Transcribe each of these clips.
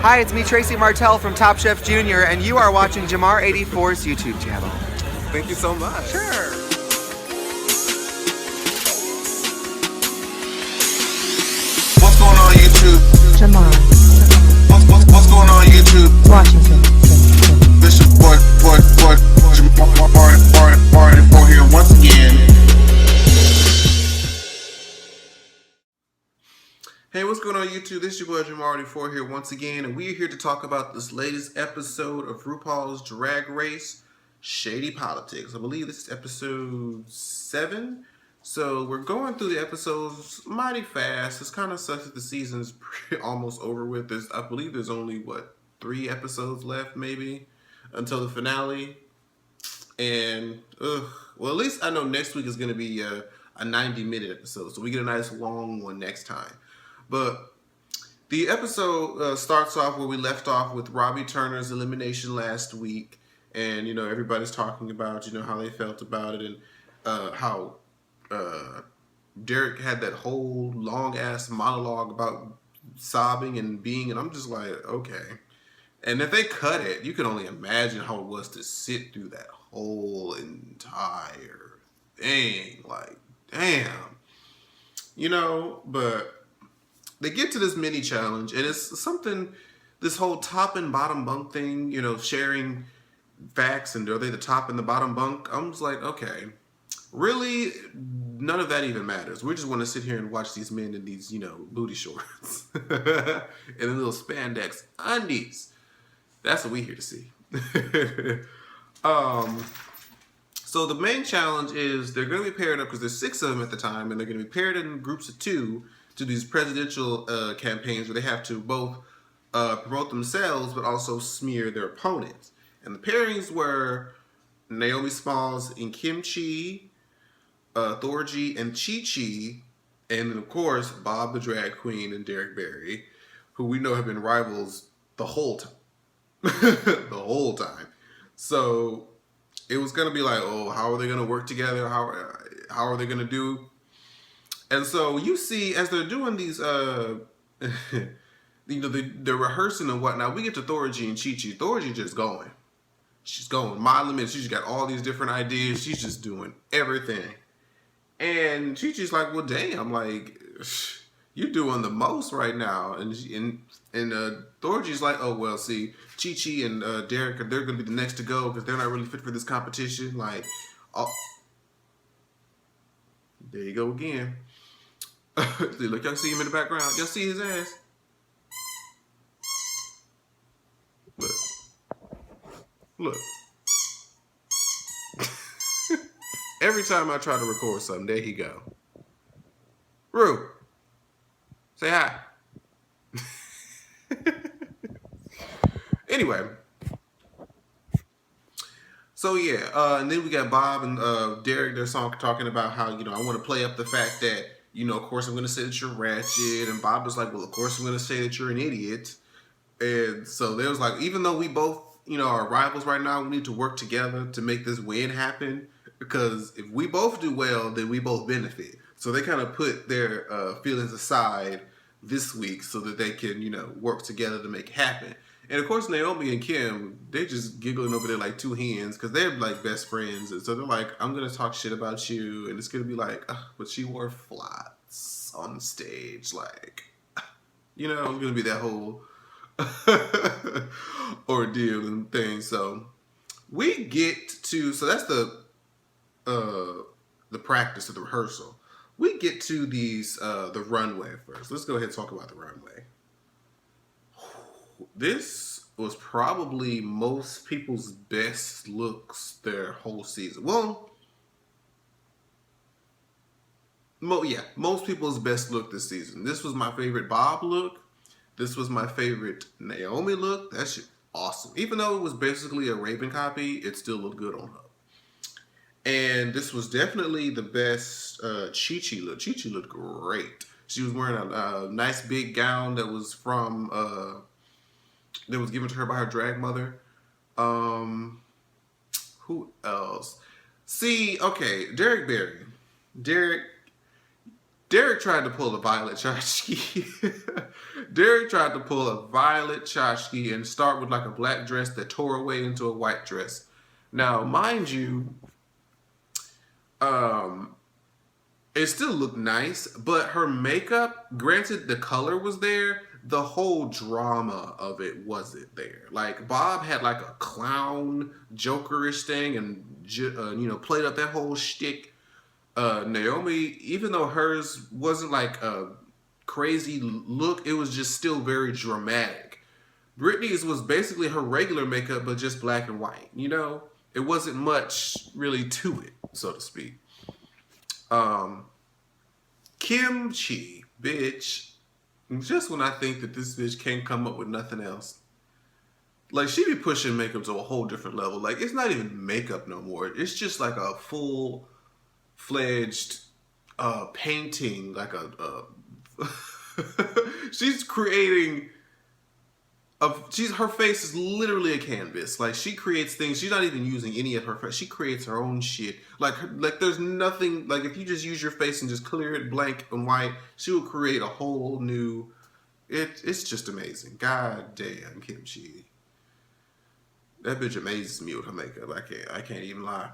Hi, it's me, Tracy Martell from Top Chef Junior, and you are watching Jamar84's YouTube channel. Thank you so much. Sure. What's going on YouTube? Jamar. What's going on YouTube? Washington. This your boy, Jamar84 here once again. Hey, what's going on YouTube? This is your boy Jamar84 here once again, and we're here to talk about this latest episode of RuPaul's Drag Race, Shady Politics. I believe this is episode 7. So we're going through the episodes mighty fast. It's kind of sucks that the season's almost over with. I believe there's only, 3 episodes left maybe until the finale. And, well, at least I know next week is going to be a 90-minute episode. So we get a nice long one next time. But the episode starts off where we left off with Robbie Turner's elimination last week. And, everybody's talking about, how they felt about it and how Derek had that whole long-ass monologue about sobbing and and I'm just like, okay. And if they cut it, you can only imagine how it was to sit through that whole entire thing. Like, damn. But they get to this mini challenge, and it's something, this whole top and bottom bunk thing, sharing facts, and are they the top and the bottom bunk? I'm just like, okay, really, none of that even matters. We just want to sit here and watch these men in these, booty shorts and the little spandex undies. That's what we here to see. So the main challenge is they're going to be paired up because there's 6 of them at the time, and they're going to be paired in groups of 2 to these presidential campaigns where they have to both promote themselves but also smear their opponents. And the pairings were Naomi Smalls and Kimchi, Thorgy and Chi-Chi, and then of course Bob the Drag Queen and Derek Barry, who we know have been rivals the whole time. The whole time. So it was going to be like, oh, how are they going to work together? How are they going to do? And so you see, as they're doing these, they're rehearsing and whatnot, we get to Thorgy and Chi-Chi. Thorgy just going. She's going modeling, and she's got all these different ideas. She's just doing everything. And Chi-Chi's like, well, damn, like, you're doing the most right now. And Thorgy's like, oh, well, see, Chi-Chi and Derek, they're going to be the next to go because they're not really fit for this competition. Like, oh, there you go again. Look, y'all see him in the background. Y'all see his ass? Look. Every time I try to record something, there he go. Ru, say hi. Anyway. So yeah, and then we got Bob and Derek, their song talking about how, I want to play up the fact that, of course I'm going to say that you're ratchet. And Bob was like, well, of course I'm going to say that you're an idiot. And so there was like, even though we both, are rivals right now, we need to work together to make this win happen. Because if we both do well, then we both benefit. So they kind of put their feelings aside this week so that they can, work together to make it happen. And of course, Naomi and Kim, they're just giggling over there like 2 hens because they're like best friends. And so they're like, I'm going to talk shit about you. And it's going to be like, but she wore flats on stage. Like, it's going to be that whole ordeal and thing. So we get to, so that's the practice of the rehearsal. We get to these, the runway first. Let's go ahead and talk about the runway. This was probably most people's best looks their whole season. Well, most people's best look this season. This was my favorite Bob look. This was my favorite Naomi look. That shit awesome. Even though it was basically a Raven copy, it still looked good on her. And this was definitely the best Chi-Chi look. Chi-Chi looked great. She was wearing a nice big gown that was from that was given to her by her drag mother. Who else? See, okay, Derek Barry. Derek, Derek tried to pull a Violet Chachki. Derek tried to pull a Violet Chachki and start with like a black dress that tore away into a white dress. Now, mind you, it still looked nice, but her makeup, granted the color was there, the whole drama of it wasn't there. Like, Bob had like a clown, jokerish thing and, played up that whole shtick. Naomi, even though hers wasn't like a crazy look, it was just still very dramatic. Britney's was basically her regular makeup, but just black and white, It wasn't much really to it, so to speak. Kimchi, bitch. Just when I think that this bitch can't come up with nothing else. Like, she be pushing makeup to a whole different level. Like, it's not even makeup no more. It's just like a full-fledged painting. Like she's creating... her face is literally a canvas. Like, she creates things. She's not even using any of her face. She creates her own shit. Like there's nothing. Like, if you just use your face and just clear it blank and white, she will create a whole new. It's just amazing. God damn, Kimchi. That bitch amazes me with her makeup. I can't even lie.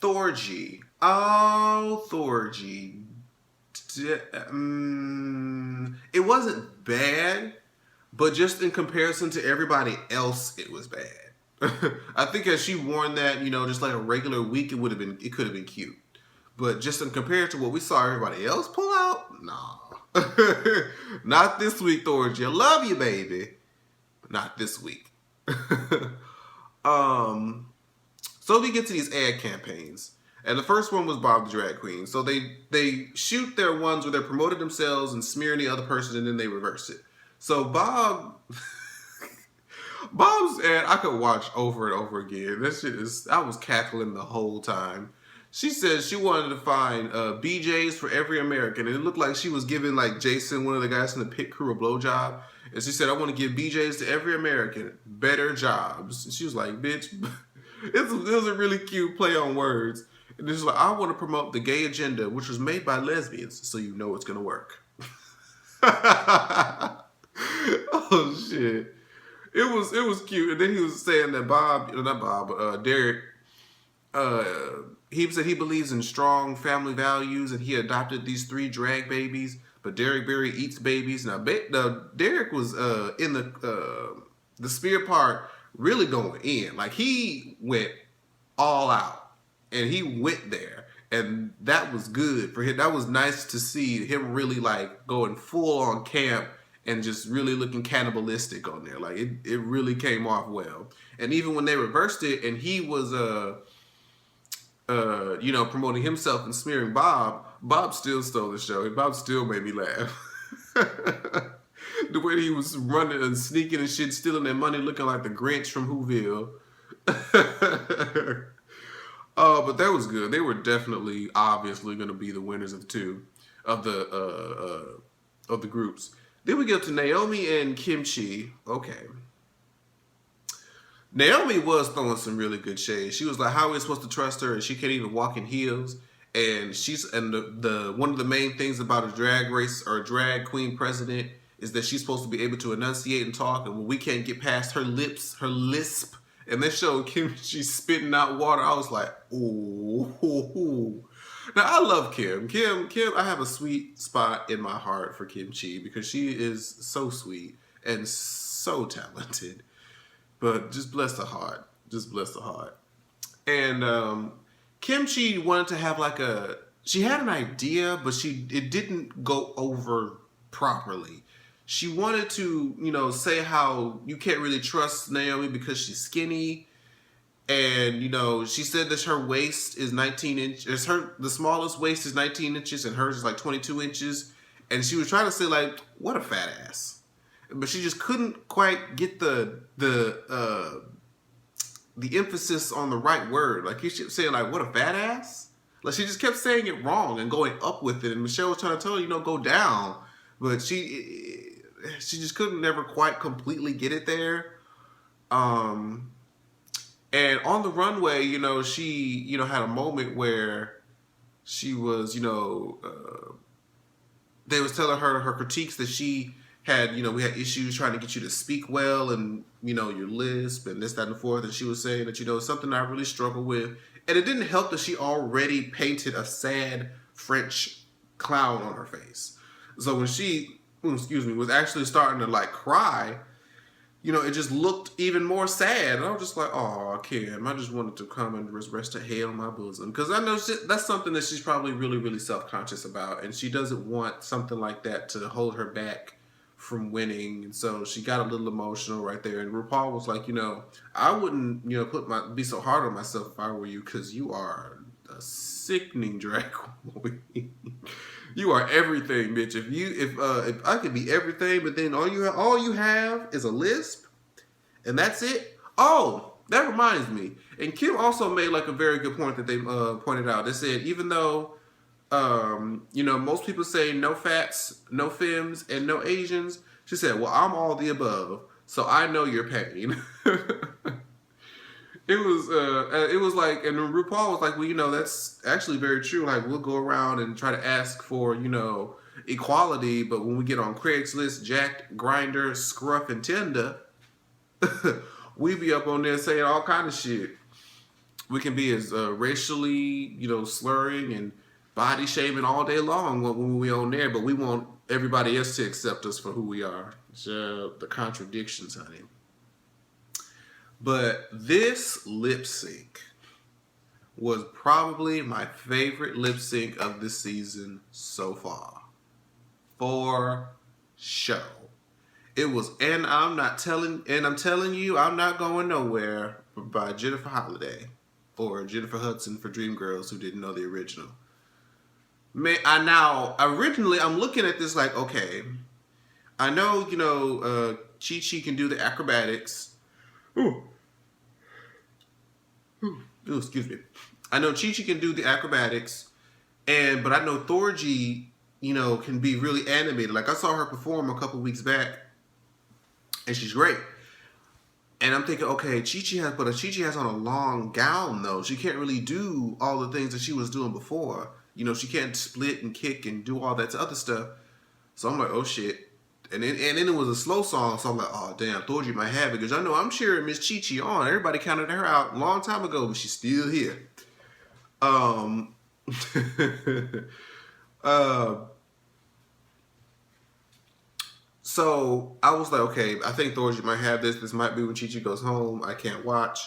Thorgy. Oh, Thorgy. It wasn't bad, but just in comparison to everybody else, it was bad. I think as she worn that, just like a regular week, it could have been cute. But just in compared to what we saw everybody else pull out, nah. Not this week, Thorgy. I love you, baby. But not this week. So we get to these ad campaigns. And the first one was Bob the Drag Queen. So they shoot their ones where they're promoting themselves and smearing the other person, and then they reverse it. So Bob's ad I could watch over and over again. That shit I was cackling the whole time. She said she wanted to find BJs for every American, and it looked like she was giving like Jason, one of the guys from the pit crew, a blowjob. And she said, "I want to give BJs to every American, better jobs." And she was like, "Bitch," it was a really cute play on words. And it's like, I want to promote the gay agenda, which was made by lesbians, so you know it's gonna work. Oh shit. It was cute. And then he was saying that Derek, he said he believes in strong family values and he adopted these 3 drag babies, but Derek Barry eats babies. Now Derek was in the spear part really going in. Like, he went all out. And he went there, and that was good for him. That was nice to see him really like going full on camp and just really looking cannibalistic on there. Like, it really came off well. And even when they reversed it, and he was promoting himself and smearing Bob still stole the show. Bob still made me laugh. The way he was running and sneaking and shit, stealing their money, looking like the Grinch from Whoville. But that was good. They were definitely, obviously, going to be the winners of the groups. Then we get to Naomi and Kimchi. Okay. Naomi was throwing some really good shade. She was like, "How are we supposed to trust her? And she can't even walk in heels." And the one of the main things about a drag race or a drag queen president is that she's supposed to be able to enunciate and talk. And when we can't get past her lisp. And they showed Kimchi spitting out water. I was like, ooh. Now, I love Kim. Kim, I have a sweet spot in my heart for Kimchi because she is so sweet and so talented. But just bless her heart. And Kimchi wanted to have like she had an idea, but it didn't go over properly. She wanted to, say how you can't really trust Naomi because she's skinny. And, she said that her waist is 19 inches. The smallest waist is 19 inches and hers is like 22 inches. And she was trying to say, like, what a fat ass. But she just couldn't quite get the emphasis on the right word. Like, she kept saying, like, what a fat ass. Like, she just kept saying it wrong and going up with it. And Michelle was trying to tell her, go down. But she just couldn't never quite completely get it there. And on the runway, she, had a moment where she was, they was telling her critiques that she had, we had issues trying to get you to speak well and, your lisp and this, that, and the fourth. And she was saying that, it's something I really struggle with. And it didn't help that she already painted a sad French clown on her face. So when she, was actually starting to like cry, it just looked even more sad. And I was just like, oh, Kim, I just wanted to come and rest her head on my bosom. Because I know that's something that she's probably really, really self-conscious about. And she doesn't want something like that to hold her back from winning. And so she got a little emotional right there. And RuPaul was like, I wouldn't, be so hard on myself if I were you, because you are a sickening drag queen. You are everything, bitch. If I could be everything, but then all you have is a lisp, and that's it. Oh, that reminds me. And Kim also made like a very good point that they pointed out. They said even though most people say no fats, no femmes, and no Asians, she said, well, I'm all the above, so I know your pain. It was like, and RuPaul was like, well, that's actually very true. Like, we'll go around and try to ask for, equality, but when we get on Craigslist, Jack'd, Grindr, Scruff, and Tinder, we be up on there saying all kind of shit. We can be as racially, slurring and body shaming all day long when we on there, but we want everybody else to accept us for who we are. So the contradictions, honey. But this lip sync was probably my favorite lip sync of this season so far. For sure. It was I'm telling you, I'm Not Going Nowhere by Jennifer Holliday, or Jennifer Hudson for Dreamgirls who didn't know the original. Man, originally I'm looking at this like, okay, I know, Chi Chi can do the acrobatics. Ooh, excuse me. I know Chi Chi can do the acrobatics, but I know Thorgy, can be really animated. Like, I saw her perform a couple weeks back, and she's great. And I'm thinking, okay, Chi Chi has on a long gown though. She can't really do all the things that she was doing before. She can't split and kick and do all that other stuff. So I'm like, oh shit. And then it was a slow song, so I'm like, oh damn, Thorgy might have it, because I know I'm cheering Miss Chi Chi on. Everybody counted her out a long time ago, but she's still here. So I was like, okay, I think Thorgy might have this. This might be when Chi Chi goes home. I can't watch.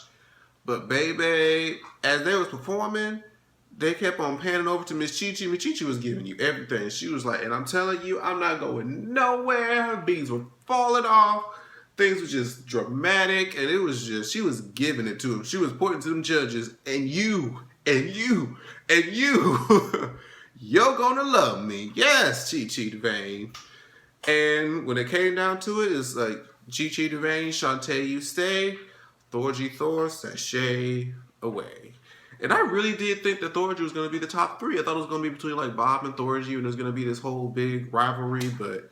But baby, as they was performing, they kept on panning over to Miss Chi Chi. Miss Chi Chi was giving you everything. She was like, and I'm telling you, I'm not going nowhere. Her beads were falling off. Things were just dramatic. And it was just, she was giving it to them. She was pointing to them judges. And you, you're gonna love me. Yes, Chi Chi DeVayne. And when it came down to it, it's like, Chi Chi DeVayne, Shantae, you stay. Thorgy Thor, sashay away. And I really did think that Thorgy was going to be the top three. I thought it was going to be between like Bob and Thorgy, and there's going to be this whole big rivalry. But,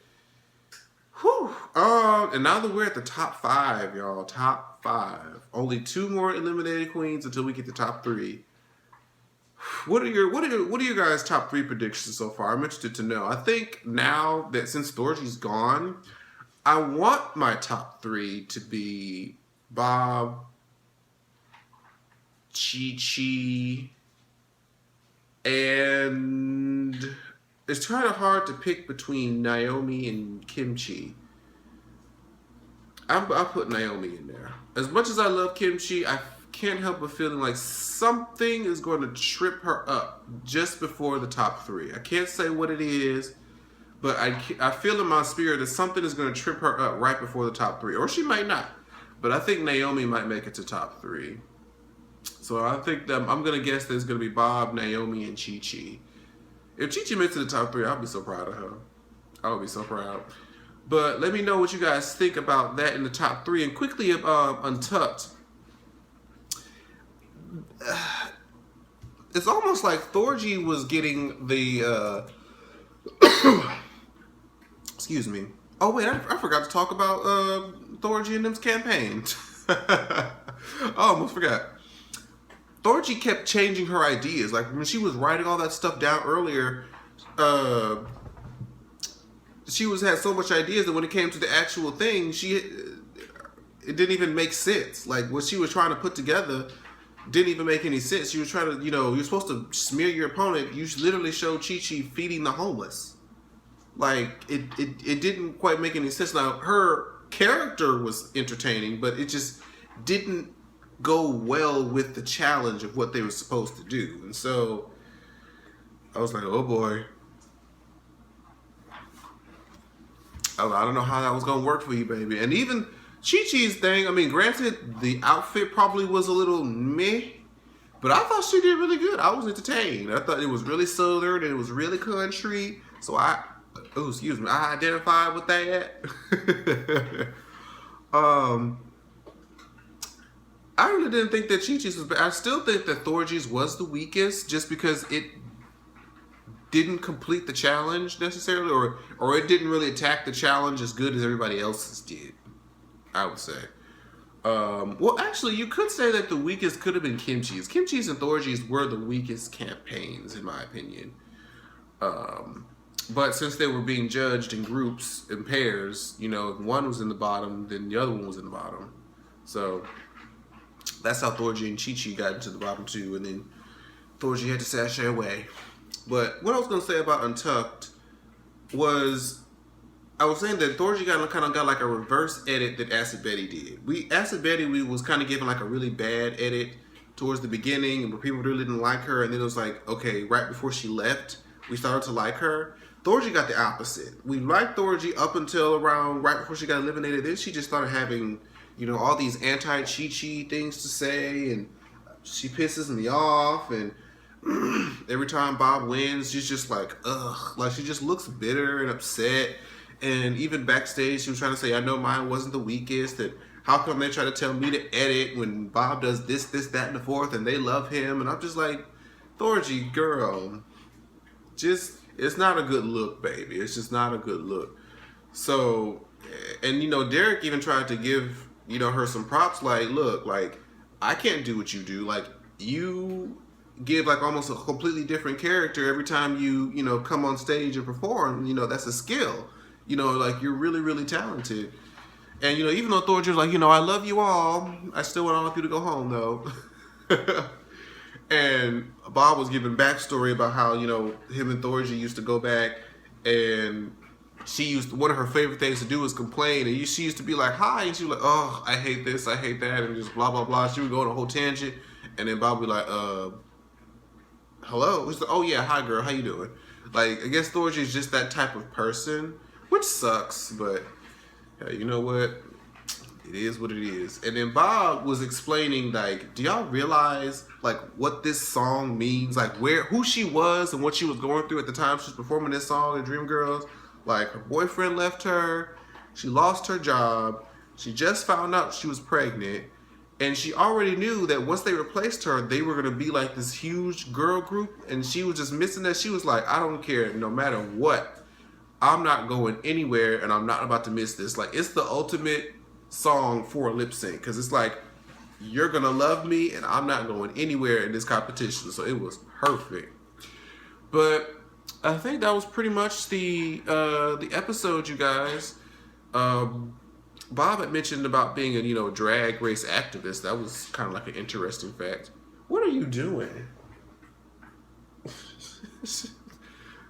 whew. And now that we're at the top five, y'all, top five. Only 2 more eliminated queens until we get the top 3. What are your guys' top 3 predictions so far? I'm interested to know. I think now that since Thorgy's gone, I want my top 3 to be Bob, Chi Chi, and it's kind of hard to pick between Naomi and Kimchi. I'll put Naomi in there. As much as I love Kimchi, I can't help but feeling like something is going to trip her up just before the top 3. I can't say what it is, but I feel in my spirit that something is going to trip her up right before the top 3. Or she might not. But I think Naomi might make it to top 3. So I think that I'm going to guess there's going to be Bob, Naomi, and Chi Chi. If Chi Chi makes it to the top 3, I'll be so proud of her. I'll be so proud. But let me know what you guys think about that in the top 3. And quickly, Untucked. It's almost like Thorgy was getting the... excuse me. Oh, wait, I forgot to talk about Thorgy and them's campaign. I almost forgot. Thorgy kept changing her ideas. Like when she was writing all that stuff down earlier, she had so much ideas that when it came to the actual thing, it didn't even make sense. Like what she was trying to put together didn't even make any sense. She was trying to, you're supposed to smear your opponent. You literally showed Chi-Chi feeding the homeless. Like it didn't quite make any sense. Now her character was entertaining, but it just didn't go well with the challenge of what they were supposed to do. And so I was like, oh boy. I don't know how that was going to work for you, baby. And even Chi-Chi's thing, I mean, granted, the outfit probably was a little meh, but I thought she did really good. I was entertained. I thought it was really southern and it was really country. So I identified with that. I really didn't think that Chi-Chi's was bad. I still think that Thorgy's was the weakest just because it didn't complete the challenge necessarily, or it didn't really attack the challenge as good as everybody else's did, I would say. Well, actually, you could say that the weakest could have been Kimchi's. Kimchi's and Thorgy's were the weakest campaigns, in my opinion. But since they were being judged in groups, in pairs, if one was in the bottom, then the other one was in the bottom. So that's how Thorgy and Chi-Chi got into the bottom too, and then Thorgy had to sashay away. But what I was going to say about Untucked was, I was saying that Thorgy kind of got like a reverse edit that Acid Betty did. Acid Betty was kind of given like a really bad edit towards the beginning, where people really didn't like her, and then it was like, okay, right before she left, we started to like her. Thorgy got the opposite. We liked Thorgy up until around right before she got eliminated. Then she just started having, all these anti-Chi-Chi things to say, and she pisses me off, and every time Bob wins, she's just like, ugh. Like, she just looks bitter and upset. And even backstage, she was trying to say, I know mine wasn't the weakest, and how come they try to tell me to edit when Bob does this, that, and the fourth, and they love him? And I'm just like, Thorgy, girl, it's not a good look, baby. It's just not a good look. So, and Derek even tried to give, her some props, like, look, like, I can't do what you do. Like, you give like almost a completely different character every time you come on stage and perform. That's a skill. Like, you're really, really talented. And even though Thorgy was like, I love you all, I still want all of you to go home though. And Bob was giving backstory about how him and Thorgy used to go back, and one of her favorite things to do was complain, and she used to be like, hi, and she was like, oh, I hate this, I hate that, and just blah blah blah. She would go on a whole tangent, and then Bob would be like, hello? He's like, oh yeah, hi girl, how you doing? Like, I guess Thorgy is just that type of person, which sucks, but hey, you know what? It is what it is. And then Bob was explaining, like, do y'all realize like what this song means? Like who she was and what she was going through at the time she was performing this song in Dreamgirls. Like, her boyfriend left her, she lost her job, she just found out she was pregnant, and she already knew that once they replaced her, they were going to be like this huge girl group, and she was just missing that. She was like, I don't care, no matter what, I'm not going anywhere, and I'm not about to miss this. Like, it's the ultimate song for a lip sync, because it's like, you're going to love me, and I'm not going anywhere in this competition. So it was perfect. But I think that was pretty much the episode, you guys. Bob had mentioned about being a drag race activist. That was kind of like an interesting fact. What are you doing?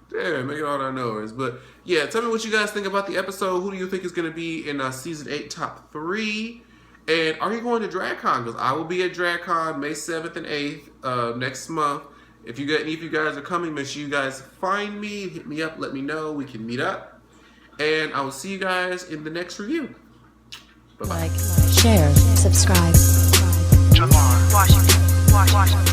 Damn, making all that noise. But yeah, tell me what you guys think about the episode. Who do you think is going to be in season 8 top 3? And are you going to DragCon? Because I will be at DragCon May 7th and 8th next month. If any of you guys are coming, make sure you guys find me, hit me up, let me know. We can meet up. And I will see you guys in the next review. Bye-bye. Like, share, subscribe. Washington.